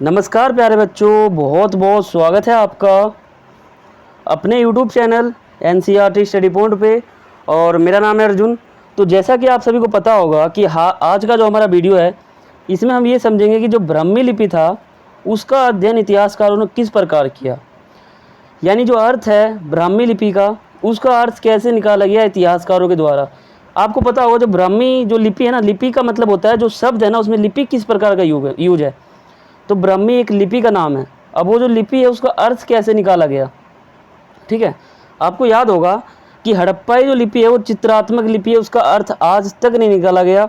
नमस्कार प्यारे बच्चों, बहुत बहुत स्वागत है आपका अपने YouTube channel NCERT study point पे। और मेरा नाम है अर्जुन। तो जैसा कि आप सभी को पता होगा कि आज का जो हमारा वीडियो है, इसमें हम ये समझेंगे कि जो ब्राह्मी लिपि था उसका अध्ययन इतिहासकारों ने किस प्रकार किया। यानी जो अर्थ है ब्राह्मी लिपि का, उसका अर्थ कैसे निकाला गया इतिहासकारों के द्वारा। आपको पता होगा जो ब्राह्मी जो लिपि है ना, लिपि का मतलब होता है जो शब्द है ना, उसमें लिपि किस प्रकार का यूज है। तो ब्राह्मी एक लिपि का नाम है। अब वो जो लिपि है उसका अर्थ कैसे निकाला गया, ठीक है। आपको याद होगा कि हड़प्पाई जो लिपि है वो चित्रात्मक लिपि है, उसका अर्थ आज तक नहीं निकाला गया।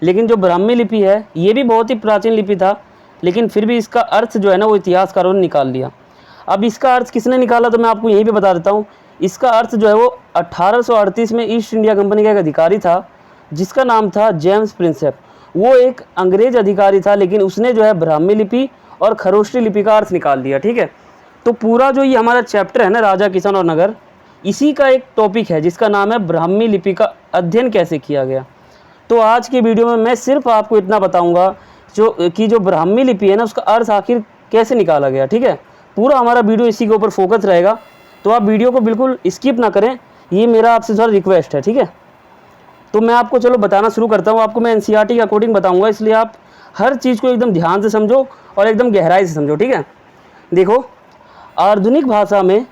लेकिन जो ब्राह्मी लिपि है ये भी बहुत ही प्राचीन लिपि था, लेकिन फिर भी इसका अर्थ जो है ना वो इतिहासकारों ने निकाल लिया। अब इसका अर्थ किसने निकाला तो मैं आपको यहीं पे बता देता हूँ। इसका अर्थ जो है वो 1838 में ईस्ट इंडिया कंपनी का एक अधिकारी था जिसका नाम था जेम्स प्रिंसेप। वो एक अंग्रेज अधिकारी था, लेकिन उसने जो है ब्राह्मी लिपि और खरोष्टी लिपि का अर्थ निकाल दिया, ठीक है। तो पूरा जो ये हमारा चैप्टर है ना, राजा किशन और नगर, इसी का एक टॉपिक है जिसका नाम है ब्राह्मी लिपि का अध्ययन कैसे किया गया। तो आज की वीडियो में मैं सिर्फ आपको इतना बताऊंगा जो ब्राह्मी लिपि है ना उसका अर्थ आखिर कैसे निकाला गया, ठीक है। पूरा हमारा वीडियो इसी के ऊपर फोकस रहेगा, तो आप वीडियो को बिल्कुल स्किप ना करें, ये मेरा आपसे थोड़ा रिक्वेस्ट है, ठीक है। तो मैं आपको चलो बताना शुरू करता हूँ। आपको मैं NCERT के अकॉर्डिंग बताऊंगा, इसलिए आप हर चीज़ को एकदम ध्यान से समझो और एकदम गहराई से समझो, ठीक है। देखो, आधुनिक भाषा में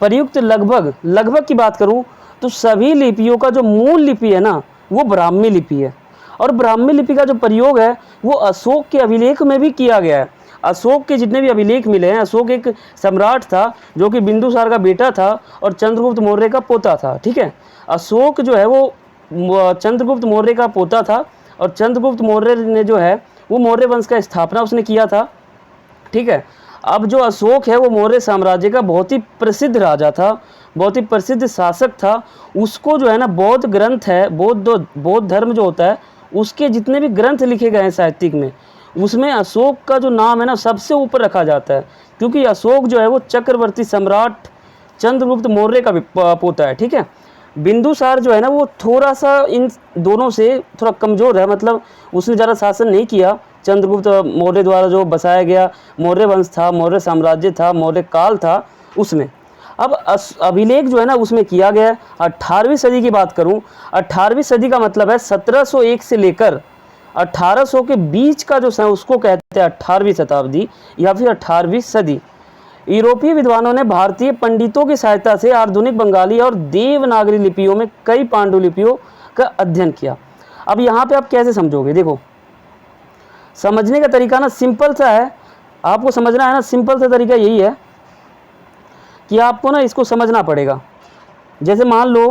प्रयुक्त लगभग की बात करूँ तो सभी लिपियों का जो मूल लिपि है ना वो ब्राह्मी लिपि है। और ब्राह्मी लिपि का जो प्रयोग है वो अशोक के अभिलेख में भी किया गया है। अशोक के जितने भी अभिलेख मिले हैं, अशोक एक सम्राट था जो कि बिंदुसार का बेटा था और चंद्रगुप्त मौर्य का पोता था, ठीक है। अशोक जो है वो चंद्रगुप्त मौर्य का पोता था और चंद्रगुप्त मौर्य ने जो है वो मौर्य वंश का स्थापना उसने किया था, ठीक है। अब जो अशोक है वो मौर्य साम्राज्य का बहुत ही प्रसिद्ध राजा था, बहुत ही प्रसिद्ध शासक था। उसको जो है ना बौद्ध ग्रंथ है, बौद्ध धर्म जो होता है उसके जितने भी ग्रंथ लिखे गए हैं साहित्यिक में, उसमें अशोक का जो नाम है ना सबसे ऊपर रखा जाता है, क्योंकि अशोक जो है वो चक्रवर्ती सम्राट चंद्रगुप्त मौर्य का भी पोता है, ठीक है। बिंदुसार जो है ना वो थोड़ा सा इन दोनों से थोड़ा कमज़ोर है, मतलब उसने ज़्यादा शासन नहीं किया। चंद्रगुप्त मौर्य द्वारा जो बसाया गया मौर्य वंश था, मौर्य साम्राज्य था, मौर्य काल था उसमें। अब अभिलेख जो है ना उसमें किया गया। 18वीं सदी की बात करूं, 18वीं सदी का मतलब है 1701 से लेकर 1800 के बीच का जो समय उसको कहते हैं 18वीं शताब्दी या फिर 18वीं सदी। यूरोपीय विद्वानों ने भारतीय पंडितों की सहायता से आधुनिक बंगाली और देवनागरी लिपियों में कई पांडुलिपियों का अध्ययन किया। अब यहाँ पे आप कैसे समझोगे, देखो समझने का तरीका ना सिंपल सा है, आपको समझना है ना, सिंपल सा तरीका यही है कि आपको ना इसको समझना पड़ेगा। जैसे मान लो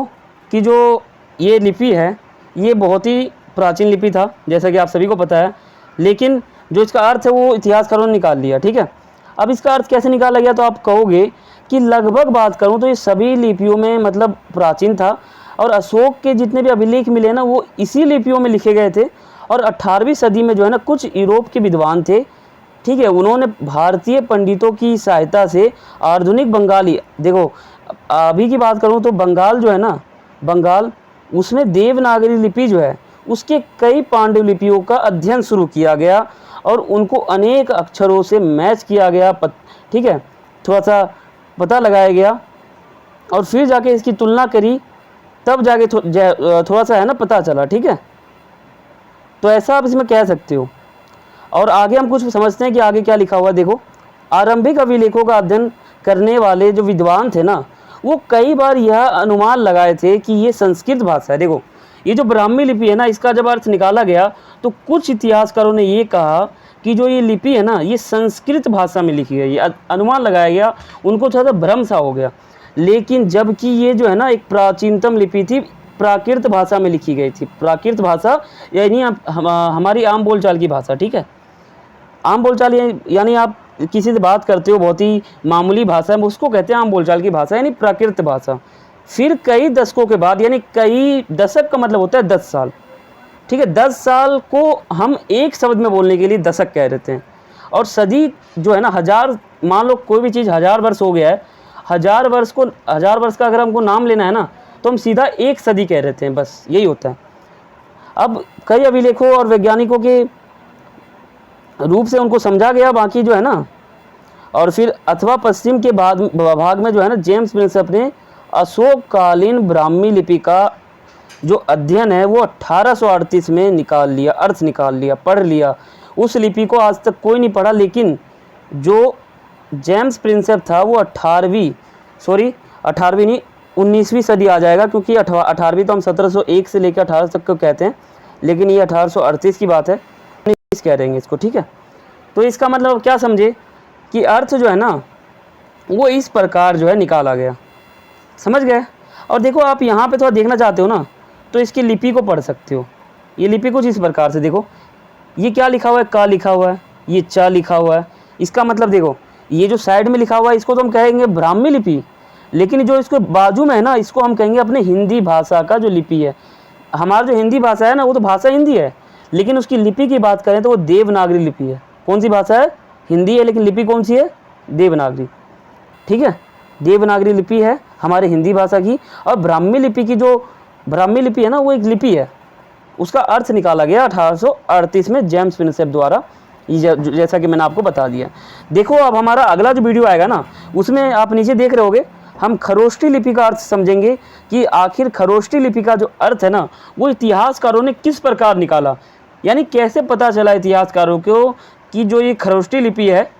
कि जो ये लिपि है ये बहुत ही प्राचीन लिपि था, जैसा कि आप सभी को पता है, लेकिन जो इसका अर्थ है वो इतिहासकारों ने निकाल लिया, ठीक है। अब इसका अर्थ कैसे निकाला गया तो आप कहोगे कि लगभग बात करूं तो ये सभी लिपियों में मतलब प्राचीन था, और अशोक के जितने भी अभिलेख मिले ना वो इसी लिपियों में लिखे गए थे। और 18वीं सदी में जो है ना कुछ यूरोप के विद्वान थे, ठीक है, उन्होंने भारतीय पंडितों की सहायता से आधुनिक बंगाली, देखो अभी की बात करूं तो बंगाल जो है ना, बंगाल उसमें देवनागरी लिपि जो है उसके कई पांडुलिपियों का अध्ययन शुरू किया गया और उनको अनेक अक्षरों से मैच किया गया, ठीक है, थोड़ा सा पता लगाया गया और फिर जाके इसकी तुलना करी, तब जाके थोड़ा सा है ना पता चला, ठीक है। तो ऐसा आप इसमें कह सकते हो। और आगे हम कुछ समझते हैं कि आगे क्या लिखा हुआ। देखो, आरंभिक अभिलेखों का अध्ययन करने वाले जो विद्वान थे ना वो कई बार यह अनुमान लगाए थे कि ये संस्कृत भाषा है। देखो, ये जो ब्राह्मी लिपि है ना इसका जब अर्थ निकाला गया तो कुछ इतिहासकारों ने ये कहा कि जो ये लिपि है ना ये संस्कृत भाषा में लिखी गई है, अनुमान लगाया गया, उनको थोड़ा सा भ्रम सा हो गया। लेकिन जबकि ये जो है ना एक प्राचीनतम लिपि थी, प्राकृत भाषा में लिखी गई थी। प्राकृत भाषा यानी हमारी आम बोलचाल की भाषा, ठीक है। आम बोलचाल यानी आप किसी से बात करते हो, बहुत ही मामूली भाषा है, उसको कहते हैं आम बोलचाल की भाषा यानी प्राकृत भाषा। फिर कई दशकों के बाद, यानी कई दशक का मतलब होता है 10 साल, ठीक है, 10 साल को हम एक शब्द में बोलने के लिए दशक कह देते हैं। और सदी जो है ना, हजार, मान लो कोई भी चीज़ 1000 वर्ष हो गया है, 1000 वर्ष का अगर हमको नाम लेना है ना तो हम सीधा एक सदी कह देते हैं, बस यही होता है। अब कई अभिलेखों और वैज्ञानिकों के रूप से उनको समझा गया। बाकी जो है ना, और फिर अथवा पश्चिम के भाग में जो है ना, जेम्स प्रिंसेप ने अशोककालीन ब्राह्मी लिपि का जो अध्ययन है वो 1838 में निकाल लिया, अर्थ निकाल लिया, पढ़ लिया। उस लिपि को आज तक कोई नहीं पढ़ा, लेकिन जो जेम्स प्रिंसेप था वो 18वीं नहीं 19वीं सदी आ जाएगा, क्योंकि 18वीं तो हम 1701 से लेकर 18 तक को कहते हैं, लेकिन ये 1838 की बात है, 19 कह देंगे इसको, ठीक है। तो इसका मतलब क्या समझे कि अर्थ जो है ना वो इस प्रकार जो है निकाला गया, समझ गए। और देखो आप यहाँ पे थोड़ा देखना चाहते हो ना, तो इसकी लिपि को पढ़ सकते हो। ये लिपि कुछ इस प्रकार से देखो, ये क्या लिखा हुआ है, का लिखा हुआ है, ये चा लिखा हुआ है। इसका मतलब देखो, ये जो साइड में लिखा हुआ है इसको तो हम कहेंगे ब्राह्मी लिपि, लेकिन जो इसको बाजू में है ना, इसको हम कहेंगे अपने हिंदी भाषा का जो लिपि है। हमारा जो हिंदी भाषा है ना, वो तो भाषा हिंदी है, लेकिन उसकी लिपि की बात करें तो वो देवनागरी लिपि है। कौन सी भाषा है? हिंदी है, लेकिन लिपि कौन सी है? देवनागरी, ठीक है। देवनागरी लिपि है हमारे हिंदी भाषा की। और ब्राह्मी लिपि की जो ब्राह्मी लिपि है ना, वो एक लिपि है, उसका अर्थ निकाला गया 1838 में जेम्स प्रिंसेप द्वारा, जैसा कि मैंने आपको बता दिया। देखो अब हमारा अगला जो वीडियो आएगा ना, उसमें आप नीचे देख रहे होगे, हम खरोष्टी लिपि का अर्थ समझेंगे कि आखिर खरोष्टी लिपि का जो अर्थ है ना, वो इतिहासकारों ने किस प्रकार निकाला, यानी कैसे पता चला इतिहासकारों को कि जो ये खरोष्टी लिपि है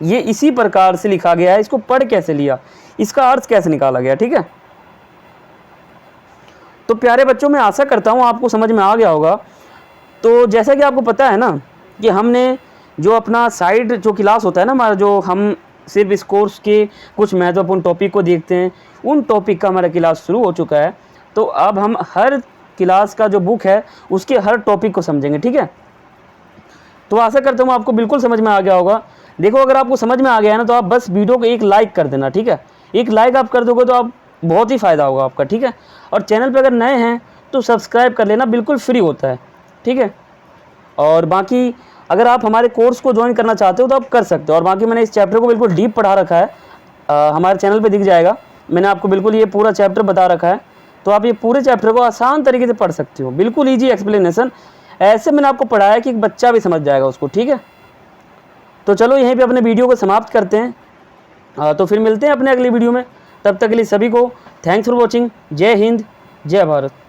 ये इसी प्रकार से लिखा गया है, इसको पढ़ कैसे लिया, इसका अर्थ कैसे निकाला गया, ठीक है। तो प्यारे बच्चों, मैं आशा करता हूँ आपको समझ में आ गया होगा। तो जैसा कि आपको पता है ना कि हमने जो अपना साइड जो क्लास होता है ना हमारा, जो हम सिर्फ इस कोर्स के कुछ महत्वपूर्ण टॉपिक को देखते हैं, उन टॉपिक का हमारा क्लास शुरू हो चुका है। तो अब हम हर क्लास का जो बुक है उसके हर टॉपिक को समझेंगे, ठीक है। तो आशा करता हूँ आपको बिल्कुल समझ में आ गया होगा। देखो अगर आपको समझ में आ गया है ना, तो आप बस वीडियो को एक लाइक कर देना, ठीक है। एक लाइक आप कर दोगे तो आप बहुत ही फ़ायदा होगा आपका, ठीक है। और चैनल पर अगर नए हैं तो सब्सक्राइब कर लेना, बिल्कुल फ्री होता है, ठीक है। और बाकी अगर आप हमारे कोर्स को ज्वाइन करना चाहते हो तो आप कर सकते हो। और बाकी मैंने इस चैप्टर को बिल्कुल डीप पढ़ा रखा है, हमारे चैनल पे दिख जाएगा, मैंने आपको बिल्कुल ये पूरा चैप्टर बता रखा है। तो आप ये पूरे चैप्टर को आसान तरीके से पढ़ सकते हो, बिल्कुल ईजी एक्सप्लेनेशन, ऐसे मैंने आपको पढ़ाया कि एक बच्चा भी समझ जाएगा उसको, ठीक है। तो चलो यहीं पे अपने वीडियो को समाप्त करते हैं, तो फिर मिलते हैं अपने अगली वीडियो में। तब तक के लिए सभी को थैंक्स फॉर वॉचिंग। जय हिंद, जय भारत।